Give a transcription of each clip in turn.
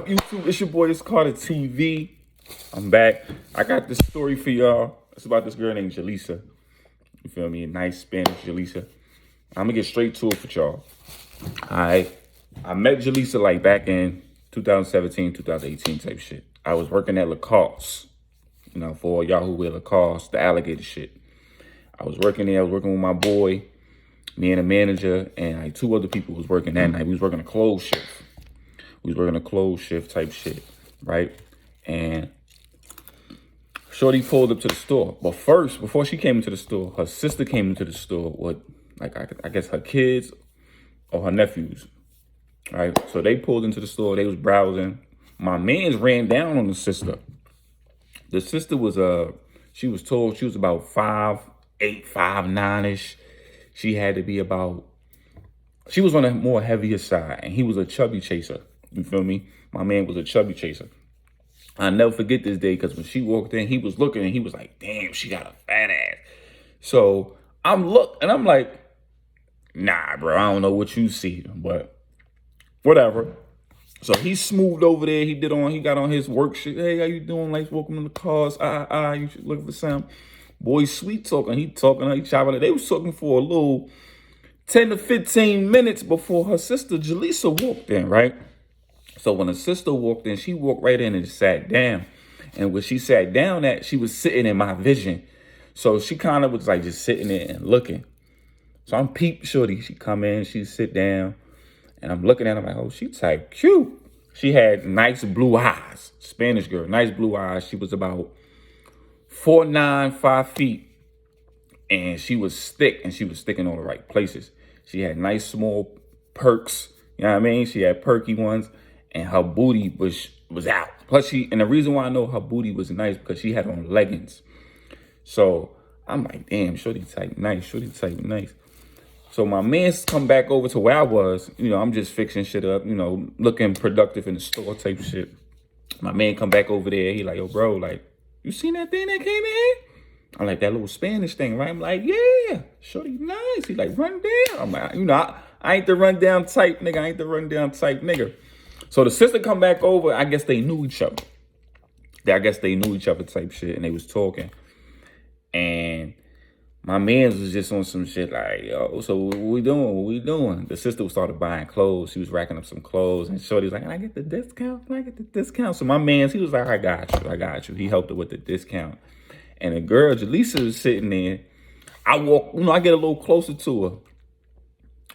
up, YouTube? It's your boy, it's Carter TV. I'm back. I got this story for y'all. It's about this girl named Jaleesa. You feel me? A nice Spanish Jaleesa. I'm gonna get straight to it with y'all. Alright. I met Julissa like back in 2017, 2018 type shit. I was working at Lacoste. You know, for y'all who wear Lacoste, the alligator shit. I was working there. I was working with my boy, me and a manager, and like 2 other people was working that night. We was working a closed shift. We was working a closed shift type shit, right? And Shorty pulled up to the store. But first, before she came into the store, her sister came into the store with, like, I guess her kids or her nephews, right? So they pulled into the store. They was browsing. My mans ran down on the sister. The sister was, she was told she was about 5'8", 5'9"-ish. She had to be about, she was on a more heavier side, and he was a chubby chaser. You feel me? My man was a chubby chaser. I'll never forget this day, because when she walked in, he was looking, and he was like, damn, she got a fat ass. So I'm like, nah, bro, I don't know what you see, but whatever. So he smoothed over there. He got on his work shit. Hey, how you doing? Like, welcome to the cars. You should look for some. Boy, sweet talking. He chopping it. They was talking for a little 10 to 15 minutes before her sister Julissa walked in, right? So when her sister walked in, she walked right in and sat down. And when she sat down she was sitting in my vision. So she kind of was like just sitting there and looking. So I'm peep shorty. She come in, she sit down, and I'm looking at her like, oh, she type cute. She had nice blue eyes, Spanish girl, nice blue eyes. She was about 4'9", 5 feet, and she was thick, and she was thick in all the right places. She had nice small perks, you know what I mean? She had perky ones, and her booty was out. Plus, and the reason why I know her booty was nice because she had on leggings. So I'm like, damn, shorty type nice, shorty type nice. So my man's come back over to where I was. You know, I'm just fixing shit up, you know, looking productive in the store type shit. My man come back over there. He like, yo, bro, like, you seen that thing that came in? I'm like, that little Spanish thing, right? I'm like, yeah, shorty nice. He like, run down. I'm like, you know, I ain't the run down type nigga. I ain't the run down type nigga. So the sister come back over. I guess they knew each other. I guess they knew each other type shit, and they was talking. And my man was just on some shit like, yo, so what we doing? What we doing? The sister started buying clothes. She was racking up some clothes. And shorty was like, can I get the discount? Can I get the discount? So my man, he was like, I got you. He helped her with the discount. And the girl, Jaleesa, was sitting there. I walk, you know, I get a little closer to her,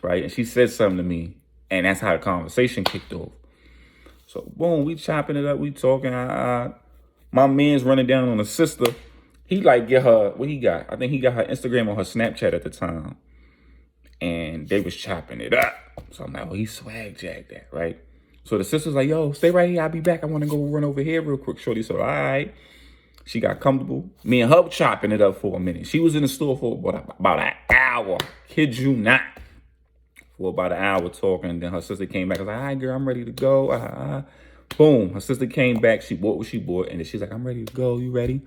right? And she said something to me. And that's how the conversation kicked off. So, boom, we chopping it up. We talking. My man's running down on the sister. He like get her, what he got? I think he got her Instagram or her Snapchat at the time. And they was chopping it up. So I'm like, oh, he swag jacked that, right? So the sister's like, yo, stay right here. I'll be back. I want to go run over here real quick. Shorty said, all right. She got comfortable. Me and her chopping it up for a minute. She was in the store for about an hour. Kid you not. For about an hour talking. And then her sister came back. I was like, all right, girl, I'm ready to go. Boom. Her sister came back. She bought what she bought. And then she's like, I'm ready to go. You ready?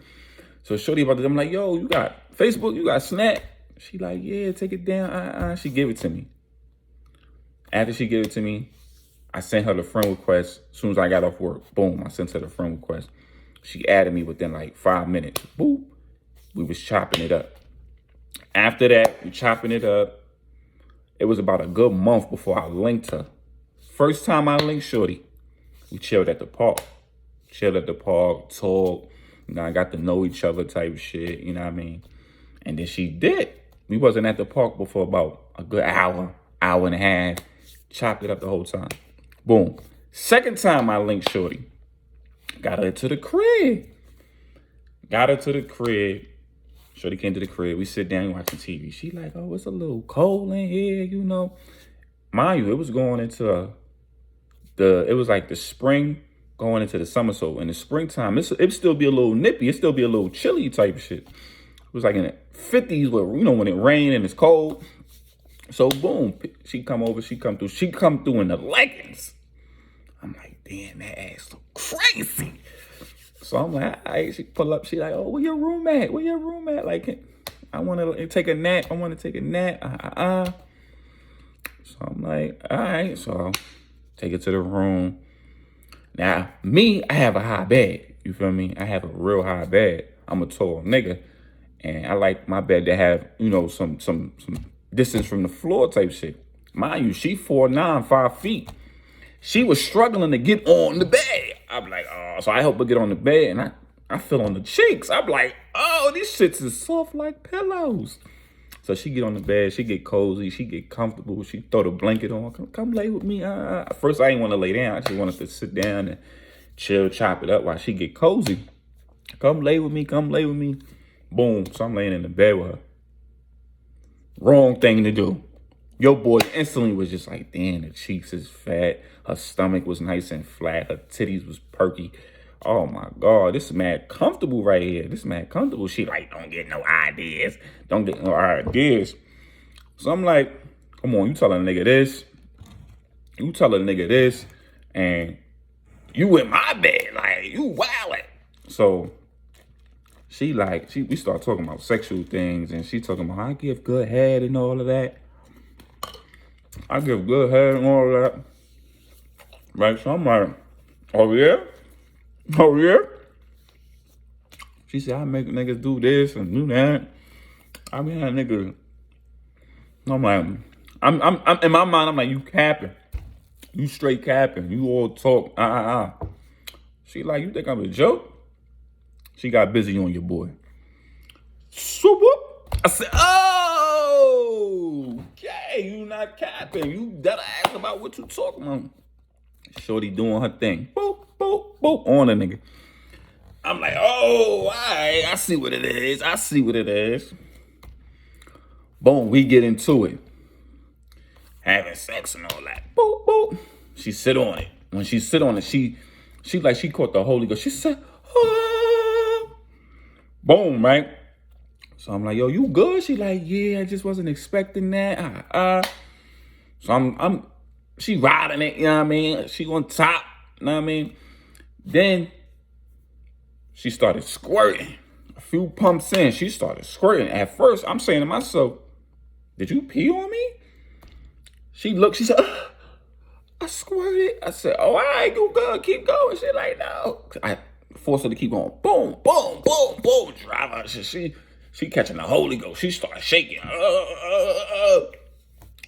So shorty about to, I'm like, yo, you got Facebook? You got Snap? She like, yeah, take it down. She gave it to me. After she gave it to me, I sent her the friend request. As soon as I got off work, boom, I sent her the friend request. She added me within like 5 minutes. Boop. We was chopping it up. After that, we chopping it up. It was about a good month before I linked her. First time I linked shorty, we chilled at the park. Talked. You know, I got to know each other type shit, you know what I mean? And then she did. We wasn't at the park before about a good hour and a half. Chopped it up the whole time. Boom. Second time I linked shorty. Got her to the crib. Shorty came to the crib. We sit down watching TV. She like, oh, it's a little cold in here, you know. Mind you, it was going into it was like the spring going into the summer. So in the springtime, it'd still be a little nippy. It'd still be a little chilly type shit. It was like in the 50s where, you know, when it rained and it's cold. So boom, she come through. She come through in the leggings. I'm like, damn, that ass look crazy. So I'm like, all right, she pull up. She like, oh, where your room at? Like, I want to take a nap. So I'm like, all right. So take it to the room. Now, me, I have a high bed. You feel me? I have a real high bed. I'm a tall nigga. And I like my bed to have, some distance from the floor type shit. Mind you, she 4'9", 5 feet. She was struggling to get on the bed. I'm like, oh, so I help her get on the bed, and I feel on the cheeks. I'm like, oh, these shits is soft like pillows. So she get on the bed, she get cozy, she get comfortable, she throw the blanket on, come lay with me. First, I didn't want to lay down. I just wanted to sit down and chill, chop it up while she get cozy. Come lay with me, come lay with me. Boom, so I'm laying in the bed with her. Wrong thing to do. Your boy instantly was just like, damn, the cheeks is fat. Her stomach was nice and flat. Her titties was perky. Oh my God, this is mad comfortable right here. This is mad comfortable. She like, don't get no ideas. Don't get no ideas. So I'm like, come on, you tell a nigga this. You tell a nigga this. And you in my bed. Like, you wildin'. So we start talking about sexual things. And she talking about, I give good head and all of that. I give good head and all of that. Right, so I'm like, oh yeah? Oh yeah? She said, I make niggas do this and do that. I mean, that nigga. I'm like, I'm in my mind, I'm like, you capping. You straight capping. You all talk. She like, you think I'm a joke? She got busy on your boy. So whoop. I said, oh, okay, you not capping. You gotta ask about what you talking about. Shorty doing her thing. Boop, boop, boop, on a nigga. I'm like, oh, all right, I see what it is. I see what it is. Boom, we get into it. Having sex and all that. Boop, boop. She sit on it. When she sit on it, she caught the Holy Ghost. She said, oh. Boom, right? So I'm like, yo, you good? She like, yeah, I just wasn't expecting that. So she riding it, you know what I mean? She on top, you know what I mean? Then she started squirting. A few pumps in, she started squirting. At first, I'm saying to myself, did you pee on me? She looked, she said, I squirted. I said, oh, all right, go good, keep going. She like, no. I forced her to keep going. Boom, boom, boom, boom. Drive her. She catching the Holy Ghost. She started shaking.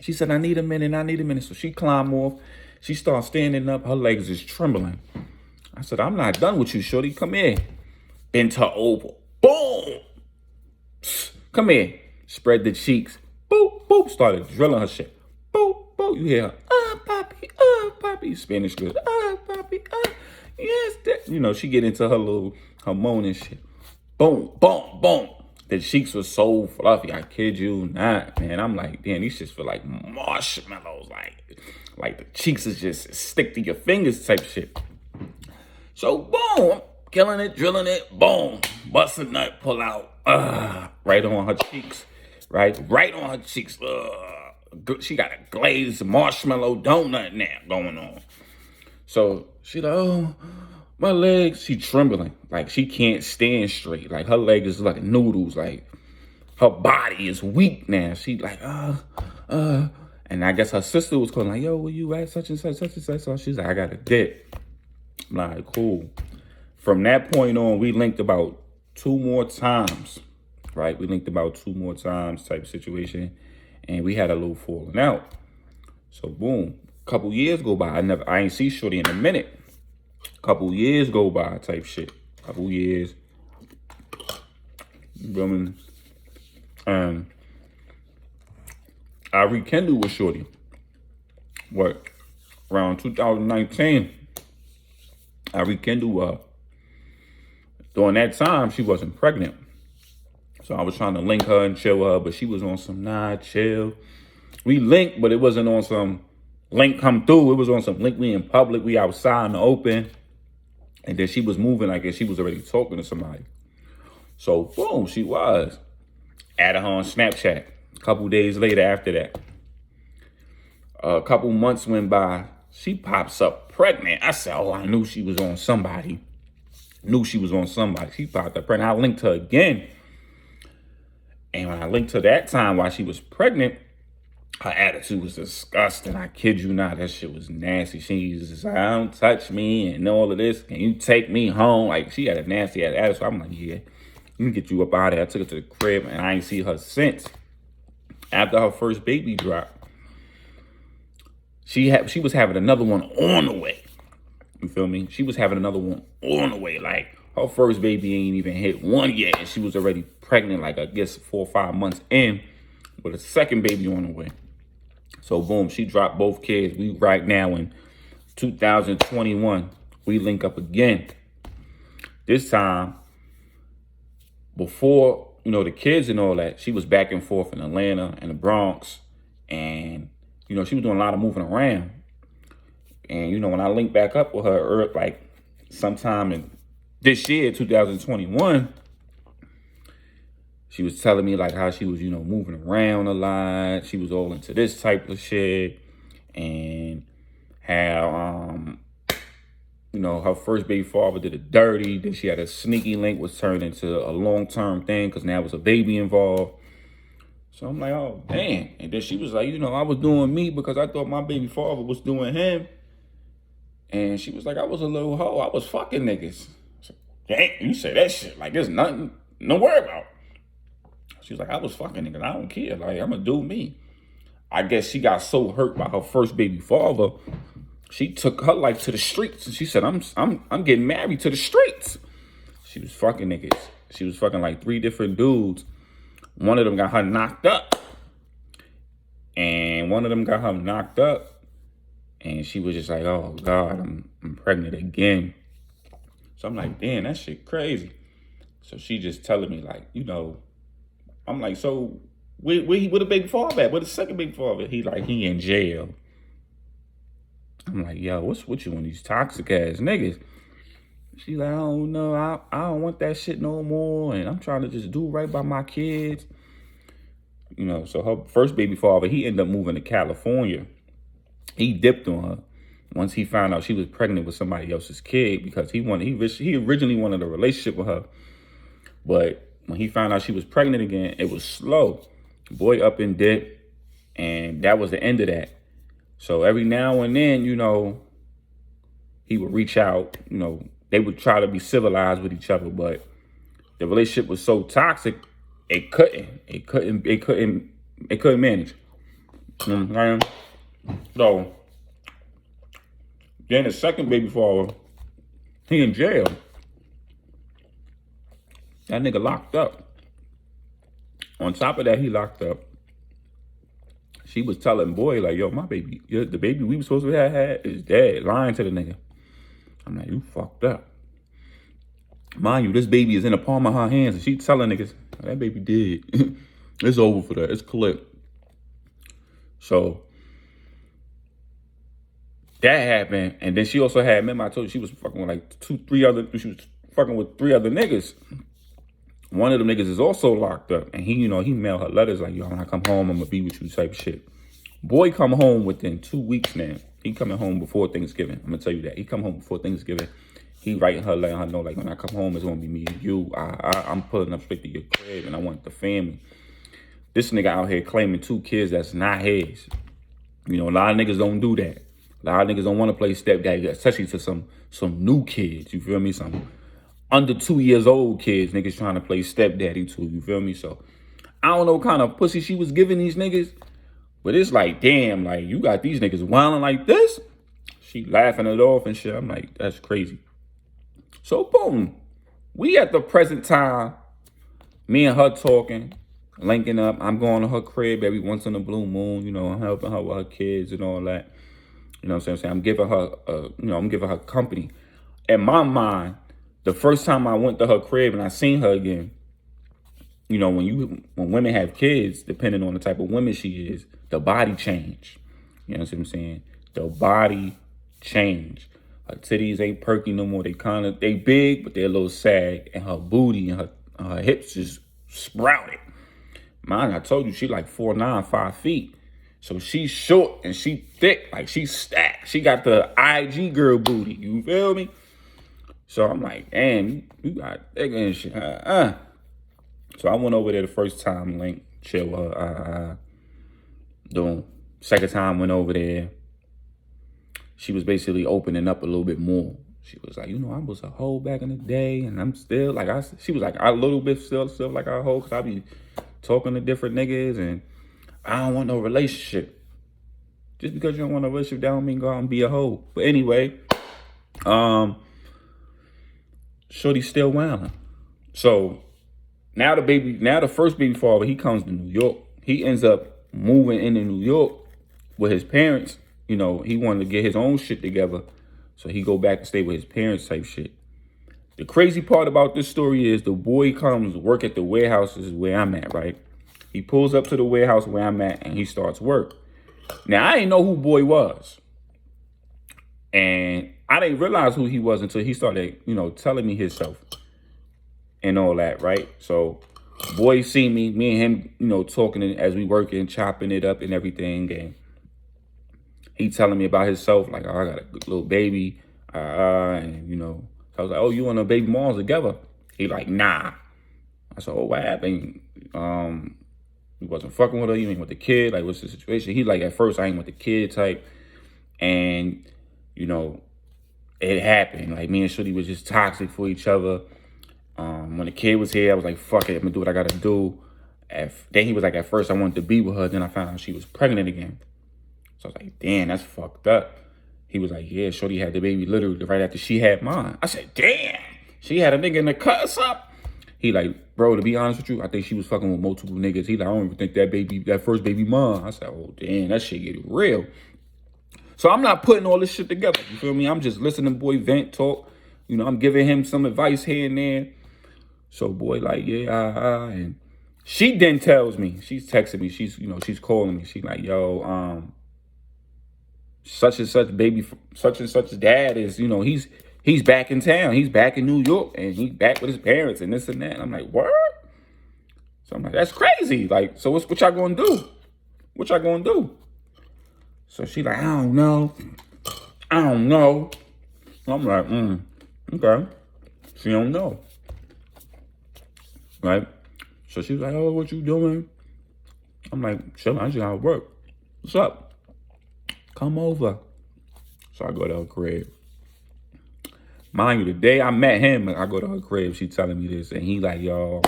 She said, I need a minute. So she climbed off. She started standing up. Her legs is trembling. I said, I'm not done with you, shorty. Come here. Bent her over. Boom. Come here. Spread the cheeks. Boop, boop. Started drilling her shit. Boop, boop. You hear her. Papi. Spanish good. Papi. Yes. She get into her moaning shit. Boom, boom, boom. The cheeks were so fluffy. I kid you not, man. I'm like, damn, these shits feel like marshmallows. Like the cheeks is just stick to your fingers type shit. So boom, killing it, drilling it, boom, bust a nut, pull out, right on her cheeks, right on her cheeks. She got a glazed marshmallow donut now going on. So she like, oh, my legs, she trembling. Like she can't stand straight. Like her leg is like noodles. Like her body is weak now. She like, and I guess her sister was calling like, yo, where you at? Such and such. So she's like, I got a dip. I'm like, cool. From that point on, we linked about 2 more times, right? We linked about 2 more times type situation. And we had a little falling out. So boom, couple years go by. I ain't see shorty in a minute. Couple years go by type shit. Couple years. I rekindled with shorty. What? Around 2019. I rekindled her. During that time, she wasn't pregnant. So I was trying to link her and chill with her, but she was on some chill. We linked, but it wasn't on some link come through. It was on some link we in public. We outside in the open. And then she was moving. I guess she was already talking to somebody. So boom, she was. Added her on Snapchat. A couple days later after that. A couple months went by. She pops up pregnant. I said, oh, I knew she was on somebody. She popped up pregnant. I linked her again. And when I linked her that time while she was pregnant, Her attitude was disgusting. I kid you not. That shit was nasty. She was just like, don't touch me and all of this. Can you take me home? Like, she had a nasty ass attitude. I'm like, yeah, let me get you up out of there. I took her to the crib, and I ain't see her since. After her first baby dropped, she was having another one on the way. You feel me? She was having another one on the way. Like, her first baby ain't even hit one yet, and she was already pregnant, like, I guess 4 or 5 months in, with a second baby on the way. So, boom, she dropped both kids. We right now in 2021, we link up again. This time, before, the kids and all that, she was back and forth in Atlanta and the Bronx. And, she was doing a lot of moving around. And, when I linked back up with her, like, sometime in this year, 2021, she was telling me, like, how she was, moving around a lot. She was all into this type of shit. And how, her first baby father did it dirty. Then she had a sneaky link, was turned into a long-term thing because now was a baby involved. So I'm like, oh, damn. And then she was like, I was doing me because I thought my baby father was doing him. And she was like, I was a little hoe. I was fucking niggas. I said, dang, you say that shit like there's nothing, no worry about. She was like, I was fucking niggas. I don't care. Like, I'm gonna do me. I guess she got so hurt by her first baby father, she took her life to the streets. And she said, I'm getting married to the streets. She was fucking niggas. She was fucking like 3 different dudes. One of them got her knocked up. And she was just like, oh, God, I'm pregnant again. So I'm like, damn, that shit crazy. So she just telling me, like, I'm like, so where the baby father at? Where the second baby father? He in jail. I'm like, yo, what's with you and these toxic ass niggas? She like, I don't know. I don't want that shit no more. And I'm trying to just do right by my kids. So her first baby father, he ended up moving to California. He dipped on her once he found out she was pregnant with somebody else's kid because he originally wanted a relationship with her. But when he found out she was pregnant again, it was slow. Boy up and dipped, and that was the end of that. So every now and then, he would reach out, they would try to be civilized with each other, but the relationship was so toxic, it couldn't manage. You know what I'm saying? So then the second baby father, he in jail. That nigga locked up. On top of that, he locked up. She was telling boy, like, yo, my baby, the baby we were supposed to have had is dead. Lying to the nigga. I'm like, you fucked up. Mind you, this baby is in the palm of her hands, and she telling niggas, that baby dead. It's over for that. It's clipped. So that happened, and then she also had, remember I told you she was fucking with like 3 other niggas. One of them niggas is also locked up, and he mailed her letters like, yo, when I come home, I'm gonna be with you type shit. Boy come home within 2 weeks now. He coming home before Thanksgiving. I'm gonna tell you that. He come home before Thanksgiving. He writing her, letting her know, like, when I come home, it's gonna be me and you. I'm pulling up straight to your crib, and I want the family. This nigga out here claiming 2 kids that's not his. A lot of niggas don't do that. A lot of niggas don't want to play stepdad, especially to some new kids. You feel me? Some under 2 years old kids, niggas trying to play stepdaddy too. You feel me? So I don't know what kind of pussy she was giving these niggas, but it's like, damn, like, you got these niggas wilding like this? She laughing it off and shit. I'm like, that's crazy. So boom, we at the present time, me and her talking, linking up. I'm going to her crib every once in a blue moon. I'm helping her with her kids and all that. You know what I'm saying? I'm giving her, I'm giving her company. In my mind, the first time I went to her crib and I seen her again, when women have kids, depending on the type of woman she is, the body change. You know what I'm saying? The body change. Her titties ain't perky no more. They big, but they're a little sag. And her booty and her hips just sprouted. Mine, I told you, she like 4'9", 5 feet. So she's short and she thick, like she stacked. She got the IG girl booty, you feel me? So I'm like, damn, you got thick and shit. So I went over there the first time, chill with her. Doing second time went over there. She was basically opening up a little bit more. She was like, I was a hoe back in the day, and I'm still like she was like a little bit still like a hoe, cause I be talking to different niggas, and I don't want no relationship. Just because you don't want a relationship, that don't mean go out and be a hoe. But anyway, shorty's still wilding. So now the first baby father, he comes to New York. He ends up moving into New York with his parents. He wanted to get his own shit together. So he go back and stay with his parents type shit. The crazy part about this story is the boy comes work at the warehouse is where I'm at, right? He pulls up to the warehouse where I'm at and he starts work. Now, I didn't know who boy was. And I didn't realize who he was until he started, telling me himself and all that, right? So boy see me and him, talking as we working, chopping it up and everything. And he telling me about himself, like, I got a little baby. And, so I was like, oh, you and a baby moms together? He like, nah. I said, oh, what happened? You wasn't fucking with her? You ain't with the kid? Like, what's the situation? He like, at first, I ain't with the kid type. And, it happened. Like, me and Shorty was just toxic for each other. When the kid was here, I was like, fuck it, I'm gonna do what I gotta do. Then he was like, at first, I wanted to be with her. Then I found out she was pregnant again. So I was like, damn, that's fucked up. He was like, yeah, Shorty had the baby literally right after she had mine. I said, damn, she had a nigga in the cuss up. He like, bro, to be honest with you, I think she was fucking with multiple niggas. He like, I don't even think that first baby mine. I said, oh, damn, that shit get real. So I'm not putting all this shit together. You feel me? I'm just listening to boy vent, talk. I'm giving him some advice here and there. So boy like, yeah, and she then tells me, she's texting me, she's calling me. She like, yo, such and such baby, such and such dad is, he's back in town. He's back in New York and he's back with his parents and this and that. And I'm like, what? So I'm like, that's crazy. Like, so what y'all gonna do? What y'all gonna do? So she like, I don't know. I'm like, okay. She don't know. Right? So she's like, oh, what you doing? I'm like, chilling, I just gotta work. What's up? Come over. So I go to her crib. Mind you, the day I met him, I go to her crib, she telling me this, and he like, yo,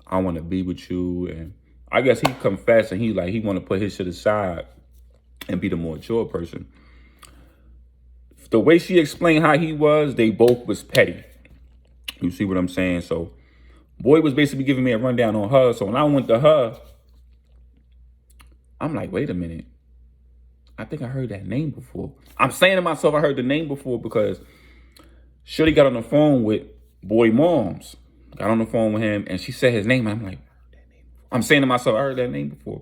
I want to be with you. And I guess he confessed, and he want to put his shit aside and be the more mature person. The way she explained how he was, they both was petty. You see what I'm saying? So boy was basically giving me a rundown on her. So when I went to her, I'm like, wait a minute. I think I heard that name before. I'm saying to myself, I heard the name before because Shorty got on the phone with boy moms. Got on the phone with him and she said his name. And I'm like, I'm saying to myself, I heard that name before.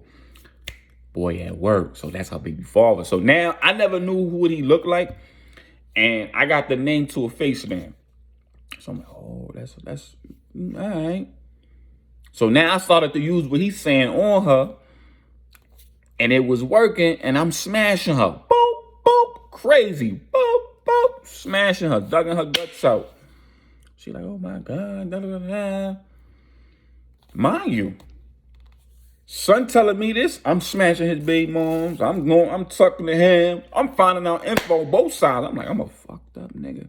Boy at work. So that's her baby father. So now I never knew who he looked like. And I got the name to a face now. So I'm like, oh, that's all right. So now I started to use what he's saying on her. And it was working. And I'm smashing her. Boop, boop, crazy. Boop, boop, smashing her, dugging her guts out. She like, oh my God, da, da, da, da. Mind you, son telling me this, I'm smashing his baby moms. I'm talking to him. I'm finding out info on both sides. I'm like, I'm a fucked up nigga.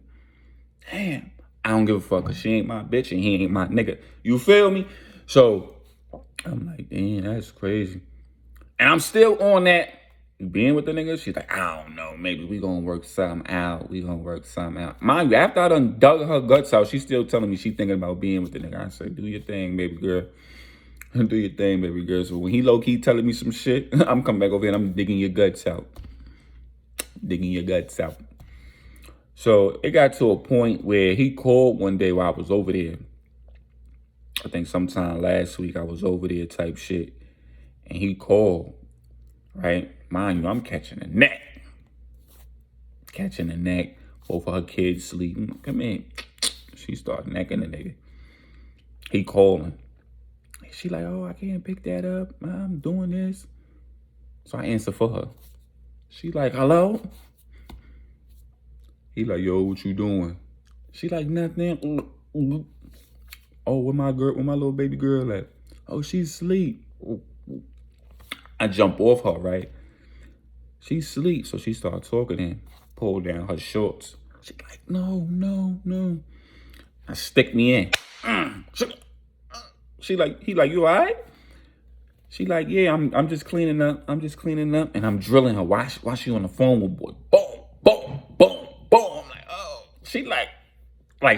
Damn. I don't give a fuck because she ain't my bitch and he ain't my nigga. You feel me? So I'm like, damn, that's crazy. And I'm still on that being with the nigga. She's like, I don't know. Maybe we gonna work something out. Mind you, after I done dug her guts out, she's still telling me she thinking about being with the nigga. I said, do your thing, baby girl. Do your thing, baby girl. So when he low-key telling me some shit, I'm coming back over here and I'm digging your guts out. So it got to a point where he called one day while I was over there. I think sometime last week I was over there type shit. And he called, right? Mind you, I'm catching a neck. Both of her kids sleeping. Come in. She started necking the nigga. He calling. She like, oh, I can't pick that up. I'm doing this. So I answer for her. She like, hello? He like, yo, what you doing? She like, nothing. Oh, where my little baby girl at? Oh, she's asleep. I jump off her, right? She sleeps, so she started talking to him, pulled down her shorts. She like, no, no, no. I stick me in. She like, he like, you all right? She like, yeah, I'm just cleaning up. I'm just cleaning up. And I'm drilling her. Why she on the phone with boy? Boom, boom, boom, boom. I'm like, oh. She like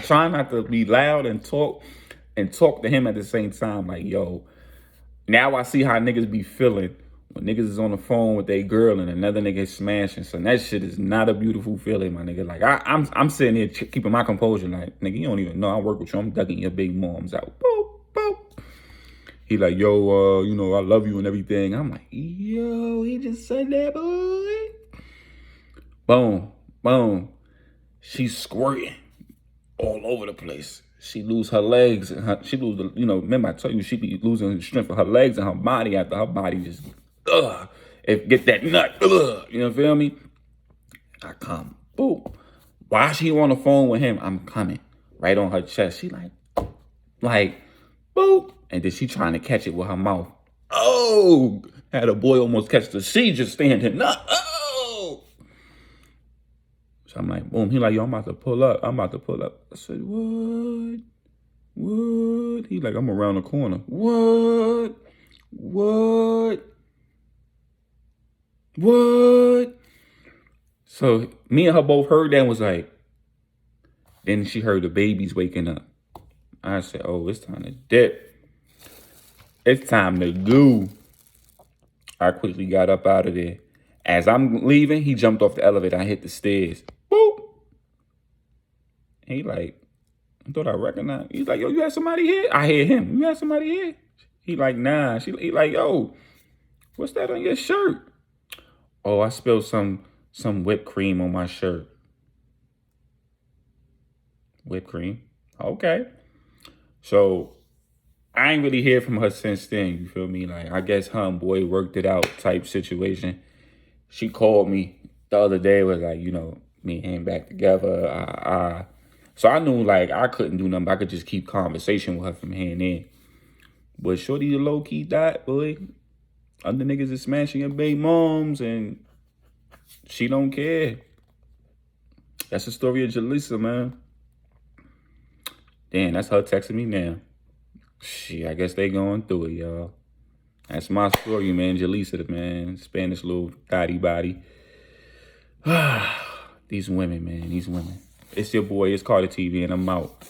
trying not to be loud and talk to him at the same time. Like, yo, now I see how niggas be feeling when niggas is on the phone with their girl and another nigga is smashing. So that shit is not a beautiful feeling, my nigga. Like, I'm sitting here keeping my composure. Like, nigga, you don't even know I work with you. I'm ducking your big moms out. Boop, boop. He like, yo, you know, I love you and everything. I'm like, yo, he just said that, boy. Boom, boom. She's squirting all over the place. She lose her legs. And she lose, remember I told you she be losing the strength of her legs and her body after her body just, get that nut, you know, feel me? I come, boom. While she on the phone with him, I'm coming right on her chest. She like, boop. And then she trying to catch it with her mouth. Oh, had a boy almost catch the seizure standing up. Oh. So I'm like, boom. He like, yo, I'm about to pull up. I said, what? What? He like, I'm around the corner. What? So me and her both heard that and was like, then she heard the babies waking up. I said, oh, it's time to dip. It's time to go. I quickly got up out of there. As I'm leaving, he jumped off the elevator. I hit the stairs. Boop. He like, I thought I recognized. He's like, yo, you had somebody here? I hear him. You had somebody here? He like, nah. He like, yo, what's that on your shirt? Oh, I spilled some whipped cream on my shirt. Whipped cream? Okay. So I ain't really hear from her since then, you feel me? Like, I guess her and boy worked it out type situation. She called me the other day, was like, you know, me and him back together. So I knew, like, I couldn't do nothing, but I could just keep conversation with her from here and there. But shorty, the low-key dot, boy. Other niggas is smashing your baby moms, and she don't care. That's the story of Jaleesa, man. Damn, that's her texting me now. Shit, I guess they going through it, y'all. That's my story, man. Jaleesa, man. Spanish little thotty body. These women, man. These women. It's your boy. It's Carter TV, and I'm out.